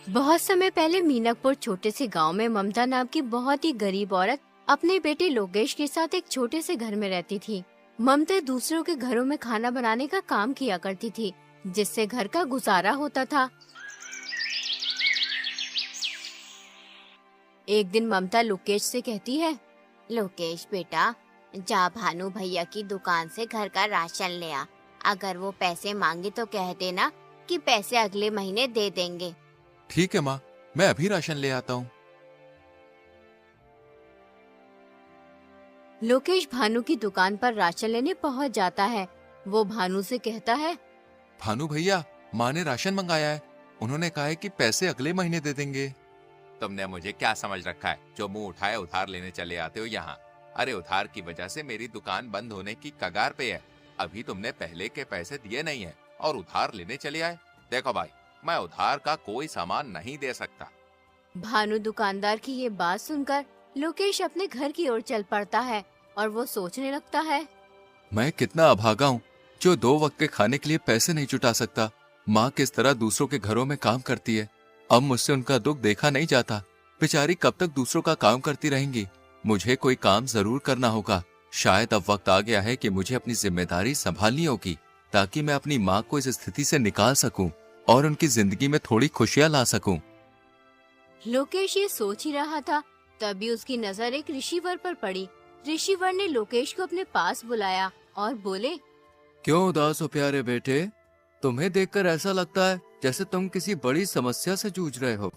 बहुत समय पहले मीनापुर छोटे से गांव में ममता नाम की बहुत ही गरीब औरत अपने बेटे लोकेश के साथ एक छोटे से घर में रहती थी। ममता दूसरों के घरों में खाना बनाने का काम किया करती थी, जिससे घर का गुजारा होता था। एक दिन ममता लोकेश से कहती है, लोकेश बेटा, जा भानु भैया की दुकान से घर का राशन ले आ। अगर वो पैसे मांगे तो कह देना कि पैसे अगले महीने दे देंगे। ठीक है माँ, मैं अभी राशन ले आता हूँ। लोकेश भानु की दुकान पर राशन लेने पहुँच जाता है। वो भानु से कहता है, भानु भैया, माँ ने राशन मंगाया है। उन्होंने कहा है कि पैसे अगले महीने दे देंगे। तुमने मुझे क्या समझ रखा है जो मुंह उठाए उधार लेने चले आते हो यहाँ? अरे उधार की वजह से मेरी दुकान बंद होने की कगार पे है। अभी तुमने पहले के पैसे दिए नहीं है और उधार लेने चले आए। देखो भाई, मैं उधार का कोई सामान नहीं दे सकता। भानु दुकानदार की ये बात सुनकर लोकेश अपने घर की ओर चल पड़ता है और वो सोचने लगता है, मैं कितना अभागा हूँ जो 2 वक्त के खाने के लिए पैसे नहीं जुटा सकता। माँ किस तरह दूसरों के घरों में काम करती है। अब मुझसे उनका दुख देखा नहीं जाता। बेचारी कब तक दूसरों का काम करती रहेंगी। मुझे कोई काम जरूर करना होगा। शायद अब वक्त आ गया है कि मुझे अपनी जिम्मेदारी संभालनी होगी, ताकि मैं अपनी माँ को इस स्थिति से निकाल सकूं और उनकी जिंदगी में थोड़ी खुशियां ला सकूं। लोकेश ये सोच ही रहा था, तभी उसकी नजर एक ऋषिवर पर पड़ी। ऋषिवर ने लोकेश को अपने पास बुलाया और बोले, क्यों उदास हो प्यारे बेटे? तुम्हें देखकर ऐसा लगता है जैसे तुम किसी बड़ी समस्या से जूझ रहे हो।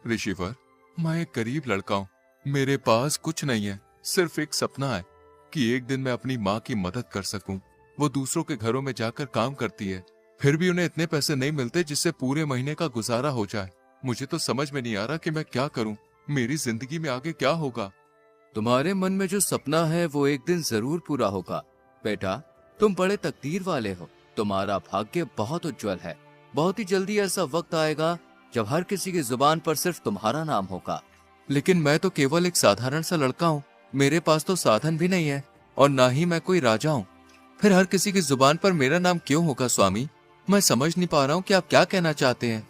ऋषिवर, मैं एक गरीब लड़का हूँ। मेरे पास कुछ नहीं है, सिर्फ एक सपना है कि एक दिन मैं अपनी माँ की मदद कर सकूं। वो दूसरों के घरों में जाकर काम करती है, फिर भी उन्हें इतने पैसे नहीं मिलते जिससे पूरे महीने का गुजारा हो जाए। मुझे तो समझ में नहीं आ रहा कि मैं क्या करूं। मेरी जिंदगी में आगे क्या होगा। तुम्हारे मन में जो सपना है वो एक दिन जरूर पूरा होगा बेटा। तुम बड़े तकदीर वाले हो। तुम्हारा भाग्य बहुत उज्जवल है। बहुत ही जल्दी ऐसा वक्त आएगा जब हर किसी की जुबान पर सिर्फ तुम्हारा नाम होगा। लेकिन मैं तो केवल एक साधारण सा लड़का हूँ। मेरे पास तो साधन भी नहीं है और ना ही मैं कोई राजा हूँ। फिर हर किसी की जुबान पर मेरा नाम क्यों होगा स्वामी? मैं समझ नहीं पा रहा हूँ कि आप क्या कहना चाहते हैं।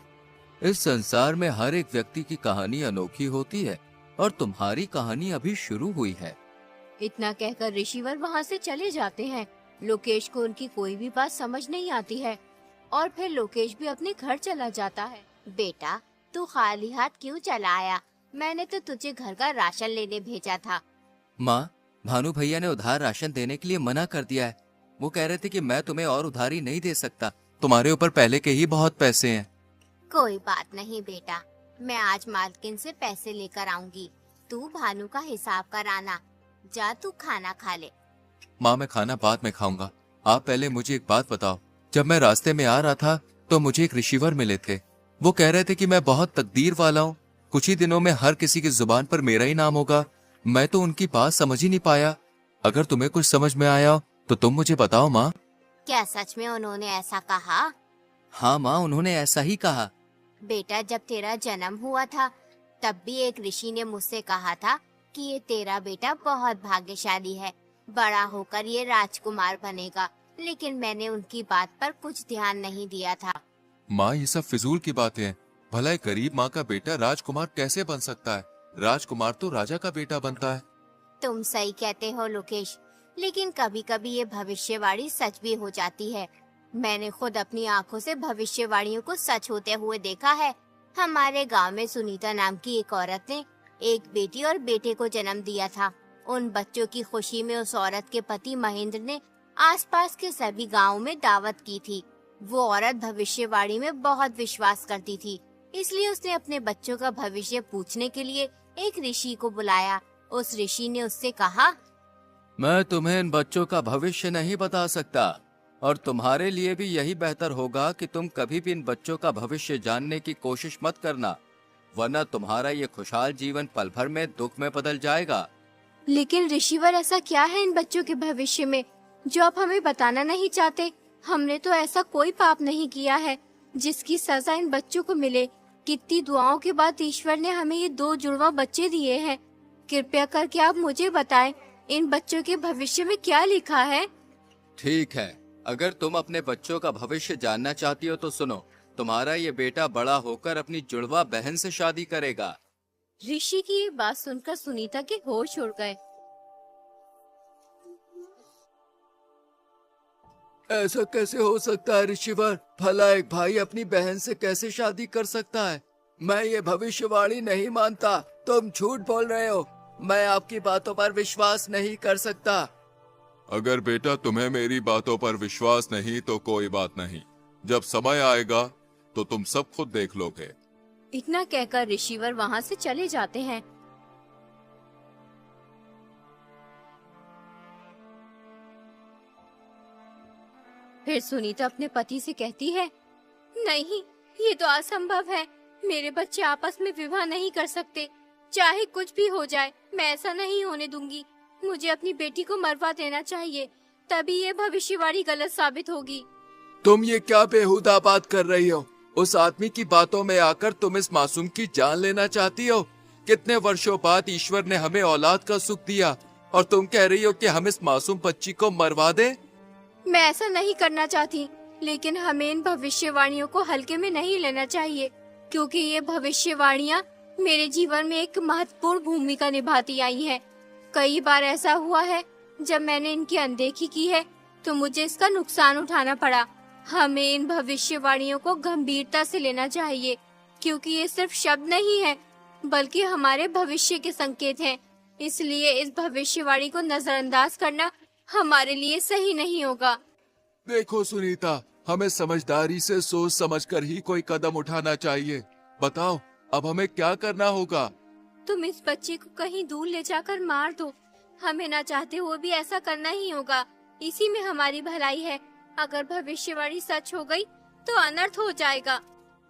इस संसार में हर एक व्यक्ति की कहानी अनोखी होती है और तुम्हारी कहानी अभी शुरू हुई है। इतना कहकर ऋषिवर वहाँ से चले जाते हैं। लोकेश को उनकी कोई भी बात समझ नहीं आती है और फिर लोकेश भी अपने घर चला जाता है। बेटा, तू खाली हाथ क्यों चला आया? मैंने तो तुझे घर का राशन लेने भेजा था। माँ, भानु भैया ने उधार राशन देने के लिए मना कर दिया है। वो कह रहे थे कि मैं तुम्हें और उधारी नहीं दे सकता। तुम्हारे ऊपर पहले के ही बहुत पैसे हैं। कोई बात नहीं बेटा, मैं आज मालकिन से पैसे लेकर आऊंगी। तू भानु का हिसाब कराना। जा तू खाना खा ले। माँ, मैं खाना बाद में खाऊंगा। आप पहले मुझे एक बात बताओ। जब मैं रास्ते में आ रहा था तो मुझे एक ऋषिवर मिले थे। वो कह रहे थे कि मैं बहुत तकदीर वाला हूँ। कुछ ही दिनों में हर किसी की जुबान पर मेरा ही नाम होगा। मैं तो उनकी बात समझ ही नहीं पाया। अगर तुम्हें कुछ समझ में आया हो तो तुम मुझे बताओ माँ। क्या सच में उन्होंने ऐसा कहा? हाँ माँ, उन्होंने ऐसा ही कहा। बेटा, जब तेरा जन्म हुआ था तब भी एक ऋषि ने मुझसे कहा था कि ये तेरा बेटा बहुत भाग्यशाली है, बड़ा होकर ये राजकुमार बनेगा। लेकिन मैंने उनकी बात पर कुछ ध्यान नहीं दिया था। माँ, ये सब फिजूल की बातें हैं। भला एक गरीब माँ का बेटा राजकुमार कैसे बन सकता है? राजकुमार तो राजा का बेटा बनता है। तुम सही कहते हो लोकेश, लेकिन कभी कभी ये भविष्यवाणी सच भी हो जाती है। मैंने खुद अपनी आंखों से भविष्यवाणियों को सच होते हुए देखा है। हमारे गांव में सुनीता नाम की एक औरत ने एक बेटी और बेटे को जन्म दिया था। उन बच्चों की खुशी में उस औरत के पति महेंद्र ने आसपास के सभी गांवों में दावत की थी। वो औरत भविष्यवाणी में बहुत विश्वास करती थी, इसलिए उसने अपने बच्चों का भविष्य पूछने के लिए एक ऋषि को बुलाया। उस ऋषि ने उससे कहा, मैं तुम्हें इन बच्चों का भविष्य नहीं बता सकता और तुम्हारे लिए भी यही बेहतर होगा कि तुम कभी भी इन बच्चों का भविष्य जानने की कोशिश मत करना, वरना तुम्हारा ये खुशहाल जीवन पल भर में दुख में बदल जाएगा। लेकिन ऋषिवर, ऐसा क्या है इन बच्चों के भविष्य में जो आप हमें बताना नहीं चाहते? हमने तो ऐसा कोई पाप नहीं किया है जिसकी सजा इन बच्चों को मिले। कितनी दुआओं के बाद ईश्वर ने हमें ये 2 जुड़वा बच्चे दिए हैं। कृपया करके आप मुझे बताएं, इन बच्चों के भविष्य में क्या लिखा है? ठीक है, अगर तुम अपने बच्चों का भविष्य जानना चाहती हो तो सुनो। तुम्हारा ये बेटा बड़ा होकर अपनी जुड़वा बहन से शादी करेगा। ऋषि की ये बात सुनकर सुनीता के होश उड़ गए। ऐसा कैसे हो सकता है ऋषिवर? भला एक भाई अपनी बहन से कैसे शादी कर सकता है? मैं ये भविष्यवाणी नहीं मानता। तुम झूठ बोल रहे हो। मैं आपकी बातों पर विश्वास नहीं कर सकता। अगर बेटा तुम्हें मेरी बातों पर विश्वास नहीं तो कोई बात नहीं, जब समय आएगा तो तुम सब खुद देख लोगे। इतना कहकर ऋषिवर वहाँ से चले जाते हैं। फिर सुनीता अपने पति से कहती है, नहीं, ये तो असंभव है। मेरे बच्चे आपस में विवाह नहीं कर सकते। चाहे कुछ भी हो जाए, मैं ऐसा नहीं होने दूंगी। मुझे अपनी बेटी को मरवा देना चाहिए, तभी ये भविष्यवाणी गलत साबित होगी। तुम ये क्या बेहुदा बात कर रही हो? उस आदमी की बातों में आकर तुम इस मासूम की जान लेना चाहती हो? कितने वर्षों बाद ईश्वर ने हमें औलाद का सुख दिया और तुम कह रही हो कि हम इस मासूम बच्ची को मरवा दें? मैं ऐसा नहीं करना चाहती, लेकिन हमें इन भविष्यवाणियों को हल्के में नहीं लेना चाहिए, क्योंकि ये भविष्यवाणियाँ मेरे जीवन में एक महत्वपूर्ण भूमिका निभाती आई हैं। कई बार ऐसा हुआ है जब मैंने इनकी अनदेखी की है तो मुझे इसका नुकसान उठाना पड़ा। हमें इन भविष्यवाणियों को गंभीरता से लेना चाहिए, क्योंकि ये सिर्फ शब्द नहीं है बल्कि हमारे भविष्य के संकेत हैं। इसलिए इस भविष्यवाणी को नजरअंदाज करना हमारे लिए सही नहीं होगा। देखो सुनीता, हमें समझदारी से सोच समझकर ही कोई कदम उठाना चाहिए। बताओ अब हमें क्या करना होगा? तुम इस बच्चे को कहीं दूर ले जाकर मार दो। हमें ना चाहते हुए भी ऐसा करना ही होगा। इसी में हमारी भलाई है। अगर भविष्यवाणी सच हो गई तो अनर्थ हो जाएगा।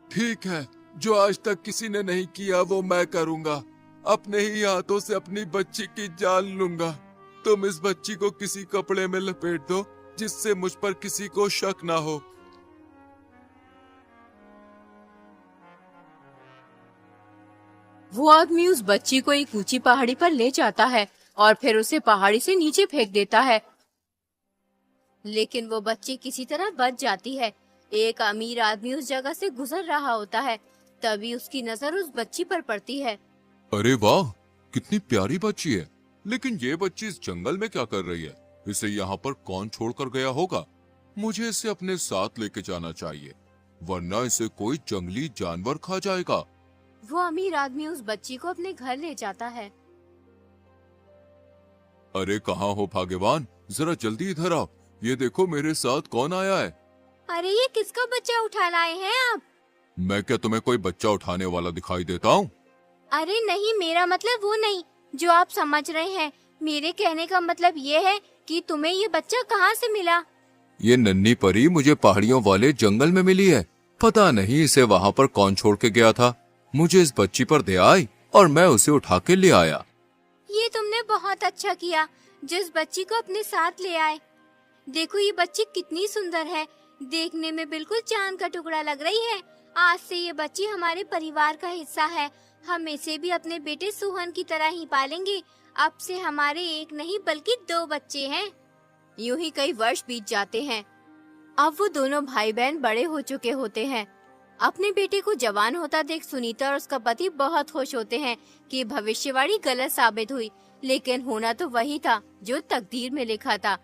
ठीक है, जो आज तक किसी ने नहीं किया वो मैं करूँगा। अपने ही हाथों से अपनी बच्ची की जान लूंगा। तुम इस बच्ची को किसी कपड़े में लपेट दो जिससे मुझ पर किसी को शक ना हो। वो आदमी उस बच्ची को एक ऊंची पहाड़ी पर ले जाता है और फिर उसे पहाड़ी से नीचे फेंक देता है, लेकिन वो बच्ची किसी तरह बच जाती है। एक अमीर आदमी उस जगह से गुजर रहा होता है, तभी उसकी नजर उस बच्ची पर पड़ती है। अरे वाह, कितनी प्यारी बच्ची है। लेकिन ये बच्ची इस जंगल में क्या कर रही है? इसे यहाँ पर कौन छोड़कर गया होगा? मुझे इसे अपने साथ लेके जाना चाहिए, वरना इसे कोई जंगली जानवर खा जाएगा। वो अमीर आदमी उस बच्ची को अपने घर ले जाता है। अरे कहाँ हो भाग्यवान, जरा जल्दी इधर आओ। ये देखो मेरे साथ कौन आया है। अरे ये किसका बच्चा उठा लाए हैं आप? मैं क्या तुम्हें कोई बच्चा उठाने वाला दिखाई देता हूँ? अरे नहीं, मेरा मतलब वो नहीं जो आप समझ रहे हैं। मेरे कहने का मतलब ये है कि तुम्हें ये बच्चा कहाँ से मिला? ये नन्ही परी मुझे पहाड़ियों वाले जंगल में मिली है। पता नहीं इसे वहाँ पर कौन छोड़ के गया था। मुझे इस बच्ची पर दया आई और मैं उसे उठा के ले आया। ये तुमने बहुत अच्छा किया जिस बच्ची को अपने साथ ले आए। देखो ये बच्ची कितनी सुंदर है, देखने में बिल्कुल चांद का टुकड़ा लग रही है। आज से ये बच्ची हमारे परिवार का हिस्सा है। हम इसे भी अपने बेटे सुहन की तरह ही पालेंगे। अब से हमारे एक नहीं बल्कि 2 बच्चे हैं। यूं ही कई वर्ष बीत जाते हैं। अब वो दोनों भाई बहन बड़े हो चुके होते हैं। अपने बेटे को जवान होता देख सुनीता और उसका पति बहुत खुश होते हैं कि भविष्यवाणी गलत साबित हुई, लेकिन होना तो वही था जो तकदीर में लिखा था।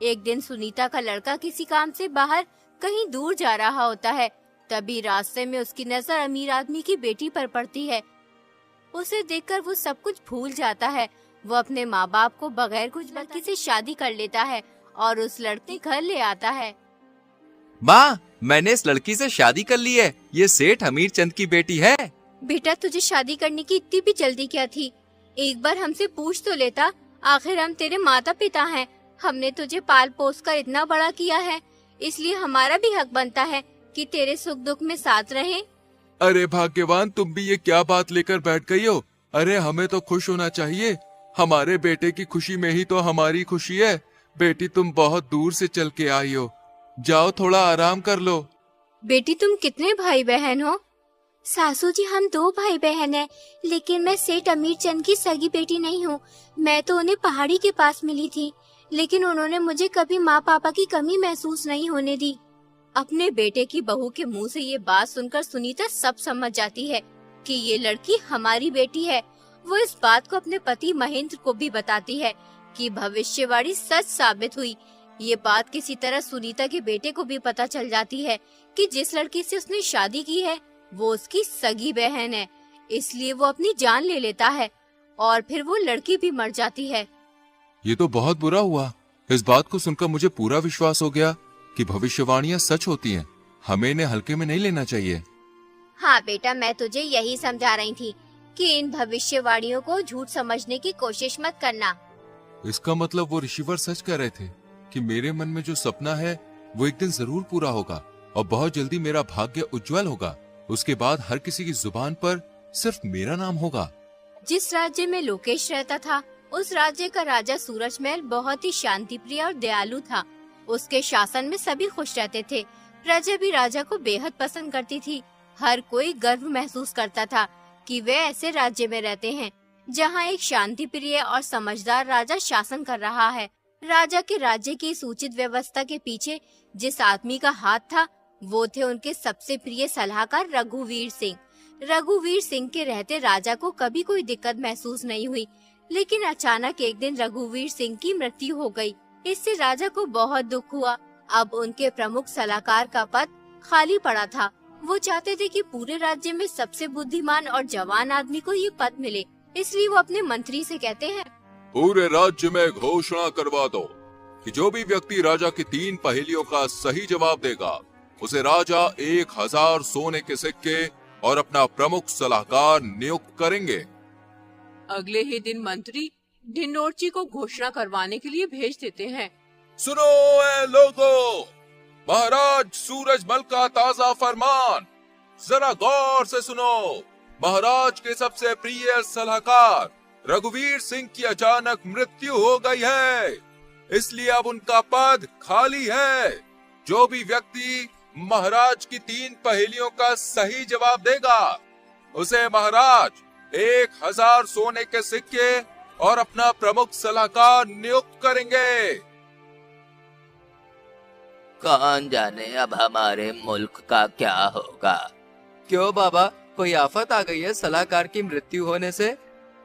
एक दिन सुनीता का लड़का किसी काम से बाहर कहीं दूर जा रहा होता है। तभी रास्ते में उसकी नजर अमीर आदमी की बेटी पर पड़ती है। उसे देखकर वो सब कुछ भूल जाता है। वो अपने माँ बाप को बगैर कुछ लड़की से शादी कर लेता है और उस लड़की घर ले आता है। माँ, मैंने इस लड़की से शादी कर ली है। ये सेठ हमीर चंद की बेटी है। बेटा तुझे शादी करने की इतनी भी जल्दी क्या थी? एक बार हमसे पूछ तो लेता। आखिर हम तेरे माता पिता हैं। हमने तुझे पाल पोस कर इतना बड़ा किया है, इसलिए हमारा भी हक बनता है कि तेरे सुख दुख में साथ रहें। अरे भाग्यवान, तुम भी ये क्या बात लेकर बैठ गई हो? अरे हमें तो खुश होना चाहिए। हमारे बेटे की खुशी में ही तो हमारी खुशी है। बेटी तुम बहुत दूर से चल के आई हो, जाओ थोड़ा आराम कर लो। बेटी तुम कितने भाई बहन हो? सासू जी हम 2 भाई बहन हैं, लेकिन मैं सेठ अमीर चंद की सगी बेटी नहीं हूँ। मैं तो उन्हें पहाड़ी के पास मिली थी, लेकिन उन्होंने मुझे कभी माँ पापा की कमी महसूस नहीं होने दी। अपने बेटे की बहू के मुंह से ये बात सुनकर सुनीता सब समझ जाती है कि ये लड़की हमारी बेटी है। वो इस बात को अपने पति महेंद्र को भी बताती है कि भविष्यवाणी सच साबित हुई। ये बात किसी तरह सुनीता के बेटे को भी पता चल जाती है कि जिस लड़की से उसने शादी की है वो उसकी सगी बहन है। इसलिए वो अपनी जान ले लेता है और फिर वो लड़की भी मर जाती है। ये तो बहुत बुरा हुआ। इस बात को सुनकर मुझे पूरा विश्वास हो गया कि भविष्यवाणियां सच होती हैं। हमें इन्हें हल्के में नहीं लेना चाहिए। हाँ बेटा, मैं तुझे यही समझा रही थी कि इन भविष्यवाणियों को झूठ समझने की कोशिश मत करना। इसका मतलब वो ऋषिवर सच कह रहे थे कि मेरे मन में जो सपना है वो एक दिन जरूर पूरा होगा और बहुत जल्दी मेरा भाग्य उज्जवल होगा। उसके बाद हर किसी की जुबान पर सिर्फ मेरा नाम होगा। जिस राज्य में लोकेश रहता था उस राज्य का राजा सूरजमहल बहुत ही शांति प्रिय और दयालु था। उसके शासन में सभी खुश रहते थे। प्रजा भी राजा को बेहद पसंद करती थी। हर कोई गर्व महसूस करता था कि वे ऐसे राज्य में रहते हैं जहां एक शांति प्रिय और समझदार राजा शासन कर रहा है। राजा के राज्य की इस उचित व्यवस्था के पीछे जिस आदमी का हाथ था वो थे उनके सबसे प्रिय सलाहकार रघुवीर सिंह। रघुवीर सिंह के रहते राजा को कभी कोई दिक्कत महसूस नहीं हुई, लेकिन अचानक एक दिन रघुवीर सिंह की मृत्यु हो गई। इससे राजा को बहुत दुख हुआ। अब उनके प्रमुख सलाहकार का पद खाली पड़ा था। वो चाहते थे कि पूरे राज्य में सबसे बुद्धिमान और जवान आदमी को ये पद मिले। इसलिए वो अपने मंत्री से कहते हैं, पूरे राज्य में घोषणा करवा दो कि जो भी व्यक्ति राजा की 3 पहेलियों का सही जवाब देगा उसे राजा 1000 सोने के सिक्के और अपना प्रमुख सलाहकार नियुक्त करेंगे। अगले ही दिन मंत्री ढिंडोरजी को घोषणा करवाने के लिए भेज देते हैं। सुनो ए लोगों, महाराज सूरजमल का ताजा फरमान जरा गौर से सुनो। महाराज के सबसे प्रिय सलाहकार रघुवीर सिंह की अचानक मृत्यु हो गई है, इसलिए अब उनका पद खाली है। जो भी व्यक्ति महाराज की 3 पहेलियों का सही जवाब देगा उसे महाराज 1000 सोने के सिक्के और अपना प्रमुख सलाहकार नियुक्त करेंगे। कौन जाने अब हमारे मुल्क का क्या होगा। क्यों बाबा, कोई आफत आ गई है सलाहकार की मृत्यु होने से?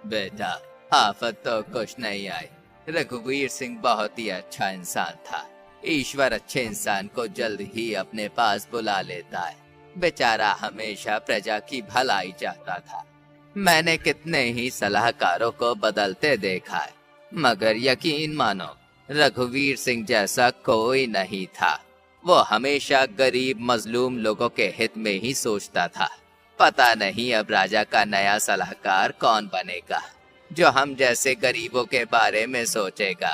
बेटा, आफत तो कुछ नहीं आई। रघुवीर सिंह बहुत ही अच्छा इंसान था। ईश्वर अच्छे इंसान को जल्द ही अपने पास बुला लेता है। बेचारा हमेशा प्रजा की भलाई चाहता था। मैंने कितने ही सलाहकारों को बदलते देखा है, मगर यकीन मानो रघुवीर सिंह जैसा कोई नहीं था। वो हमेशा गरीब मजलूम लोगों के हित में ही सोचता था। पता नहीं अब राजा का नया सलाहकार कौन बनेगा जो हम जैसे गरीबों के बारे में सोचेगा।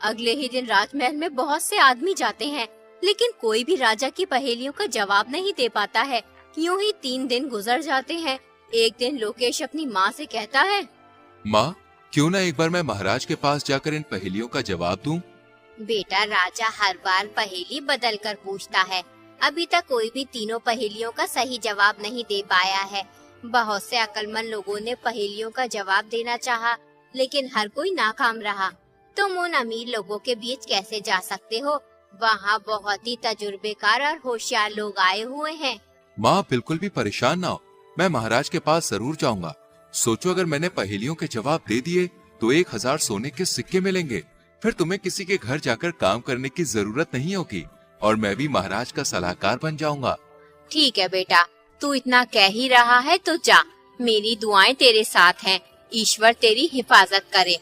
अगले ही दिन राजमहल में बहुत से आदमी जाते हैं, लेकिन कोई भी राजा की पहेलियों का जवाब नहीं दे पाता है। यूं ही 3 दिन गुजर जाते हैं। एक दिन लोकेश अपनी माँ से कहता है, माँ, क्यों ना एक बार मैं महाराज के पास जाकर इन पहेलियों का जवाब दूं? बेटा, राजा हर बार पहेली बदल कर पूछता है। अभी तक कोई भी तीनों पहेलियों का सही जवाब नहीं दे पाया है। बहुत से अक्लमंद लोगों ने पहेलियों का जवाब देना चाहा, लेकिन हर कोई नाकाम रहा। तुम उन अमीर लोगों के बीच कैसे जा सकते हो? वहाँ बहुत ही तजुर्बेकार और होशियार लोग आए हुए हैं। माँ, बिल्कुल भी परेशान ना हो, मैं महाराज के पास जरूर जाऊंगा। सोचो, अगर मैंने पहेलियों के जवाब दे दिए तो 1000 सोने के सिक्के मिलेंगे। फिर तुम्हें किसी के घर जाकर काम करने की जरूरत नहीं होगी और मैं भी महाराज का सलाहकार बन जाऊंगा। ठीक है बेटा, तू इतना कह ही रहा है तो जा। मेरी दुआएं तेरे साथ हैं। ईश्वर तेरी हिफाजत करे।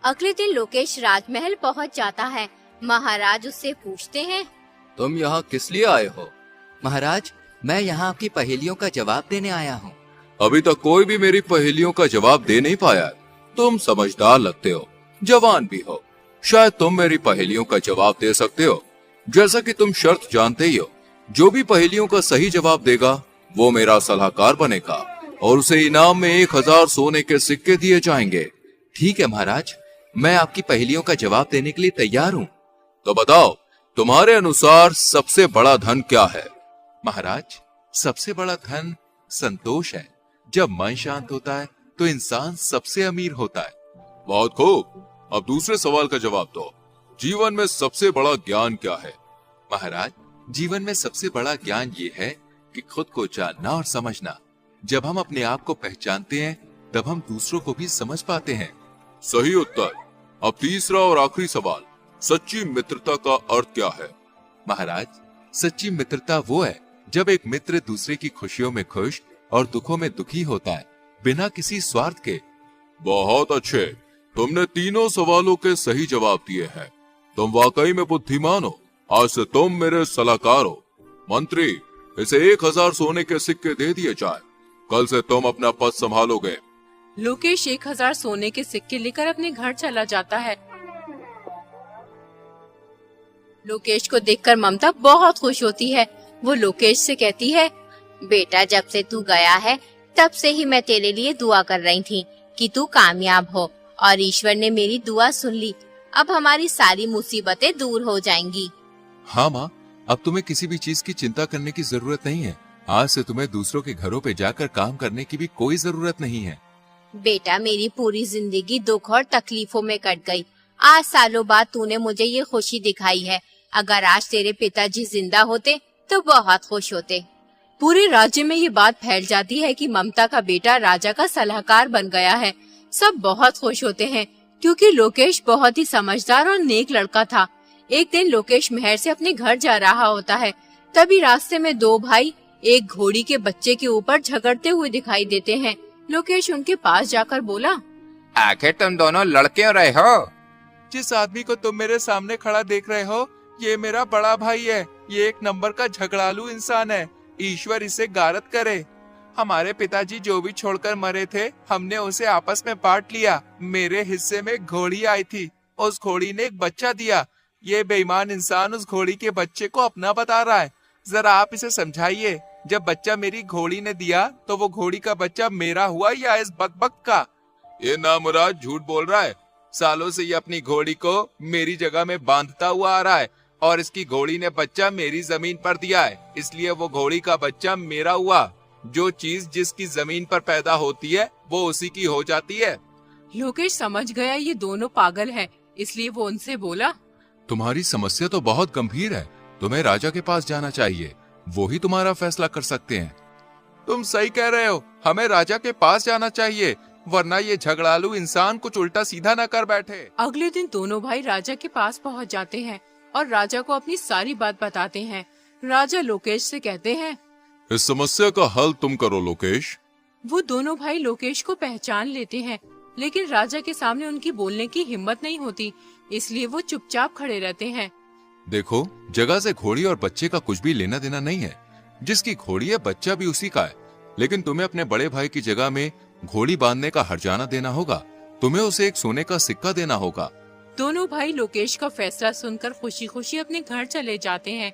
अगले दिन लोकेश राजमहल पहुंच जाता है। महाराज उससे पूछते हैं, तुम यहाँ किस लिए आए हो? महाराज, मैं यहाँ आपकी पहेलियों का जवाब देने आया हूँ। अभी तक कोई भी मेरी पहेलियों का जवाब दे नहीं पाया। तुम समझदार लगते हो, जवान भी हो, शायद तुम मेरी पहेलियों का जवाब दे सकते हो। जैसा कि तुम शर्त जानते ही हो, जो भी पहेलियों का सही जवाब देगा वो मेरा सलाहकार बनेगा और उसे इनाम में 1000 सोने के सिक्के दिए जाएंगे। ठीक है महाराज, मैं आपकी पहेलियों का जवाब देने के लिए तैयार हूँ। तो बताओ, तुम्हारे अनुसार सबसे बड़ा धन क्या है? महाराज, सबसे बड़ा धन संतोष है। जब मन शांत होता है तो इंसान सबसे अमीर होता है। बहुत खूब, अब दूसरे सवाल का जवाब दो। जीवन में सबसे बड़ा ज्ञान क्या है? महाराज, जीवन में सबसे बड़ा ज्ञान ये है कि खुद को जानना और समझना। जब हम अपने आप को पहचानते हैं तब हम दूसरों को भी समझ पाते हैं। सही उत्तर। अब तीसरा और आखिरी सवाल, सच्ची मित्रता का अर्थ क्या है? महाराज, सच्ची मित्रता वो है जब एक मित्र दूसरे की खुशियों में खुश और दुखों में दुखी होता है, बिना किसी स्वार्थ के। बहुत अच्छे, तुमने तीनों सवालों के सही जवाब दिए हैं। तुम वाकई में बुद्धिमान हो। आज से तुम मेरे सलाहकार हो। मंत्री, इसे 1000 सोने के सिक्के दे दिए जाए। कल से तुम अपना पद संभालोगे। लोकेश 1000 सोने के सिक्के लेकर अपने घर चला जाता है। लोकेश को देखकर ममता बहुत खुश होती है। वो लोकेश से कहती है, बेटा, जब से तू गया है तब से ही मैं तेरे लिए दुआ कर रही थी कि तू कामयाब हो, और ईश्वर ने मेरी दुआ सुन ली। अब हमारी सारी मुसीबतें दूर हो जाएंगी। हाँ माँ, अब तुम्हें किसी भी चीज की चिंता करने की जरूरत नहीं है। आज से तुम्हें दूसरों के घरों पे जाकर काम करने की भी कोई जरूरत नहीं है। बेटा, मेरी पूरी जिंदगी दुख और तकलीफों में कट गई। आज सालों बाद तूने मुझे ये खुशी दिखाई है। अगर आज तेरे पिताजी जिंदा होते तो बहुत खुश होते। पूरे राज्य में ये बात फैल जाती है कि ममता का बेटा राजा का सलाहकार बन गया है। सब बहुत खुश होते हैं क्योंकि लोकेश बहुत ही समझदार और नेक लड़का था। एक दिन लोकेश महल से अपने घर जा रहा होता है। तभी रास्ते में दो भाई एक घोड़ी के बच्चे के ऊपर झगड़ते हुए दिखाई देते हैं। लोकेश उनके पास जाकर बोला, आखिर तुम दोनों लड़ क्यों रहे हो? जिस आदमी को तुम मेरे सामने खड़ा देख रहे हो, ये मेरा बड़ा भाई है। ये एक नंबर का झगड़ालू इंसान है। ईश्वर इसे गारत करे। हमारे पिताजी जो भी छोड़कर मरे थे, हमने उसे आपस में बांट लिया। मेरे हिस्से में घोड़ी आई थी, उस घोड़ी ने एक बच्चा दिया। ये बेईमान इंसान उस घोड़ी के बच्चे को अपना बता रहा है। जरा आप इसे समझाइए, जब बच्चा मेरी घोड़ी ने दिया तो वो घोड़ी का बच्चा मेरा हुआ या इस बकबक का? ये नामुराद झूठ बोल रहा है। सालों से ये अपनी घोड़ी को मेरी जगह में बांधता हुआ आ रहा है और इसकी घोड़ी ने बच्चा मेरी जमीन पर दिया है, इसलिए वो घोड़ी का बच्चा मेरा हुआ। जो चीज जिसकी जमीन पर पैदा होती है वो उसी की हो जाती है। लोकेश समझ गया ये दोनों पागल हैं, इसलिए वो उनसे बोला, तुम्हारी समस्या तो बहुत गंभीर है। तुम्हें राजा के पास जाना चाहिए, वो ही तुम्हारा फैसला कर सकते हैं। तुम सही कह रहे हो, हमें राजा के पास जाना चाहिए, वरना ये झगड़ालू इंसान कुछ उल्टा सीधा न कर बैठे। अगले दिन दोनों भाई राजा के पास पहुंच जाते हैं और राजा को अपनी सारी बात बताते हैं। राजा लोकेश से कहते हैं, इस समस्या का हल तुम करो लोकेश। वो दोनों भाई लोकेश को पहचान लेते हैं, लेकिन राजा के सामने उनकी बोलने की हिम्मत नहीं होती, इसलिए वो चुपचाप खड़े रहते हैं। देखो, जगह से घोड़ी और बच्चे का कुछ भी लेना देना नहीं है। जिसकी घोड़ी है बच्चा भी उसी का है, लेकिन तुम्हें अपने बड़े भाई की जगह में घोड़ी बांधने का हर्जाना देना होगा। तुम्हें उसे एक सोने का सिक्का देना होगा। दोनों भाई लोकेश का फैसला सुनकर खुशी खुशी अपने घर चले जाते हैं।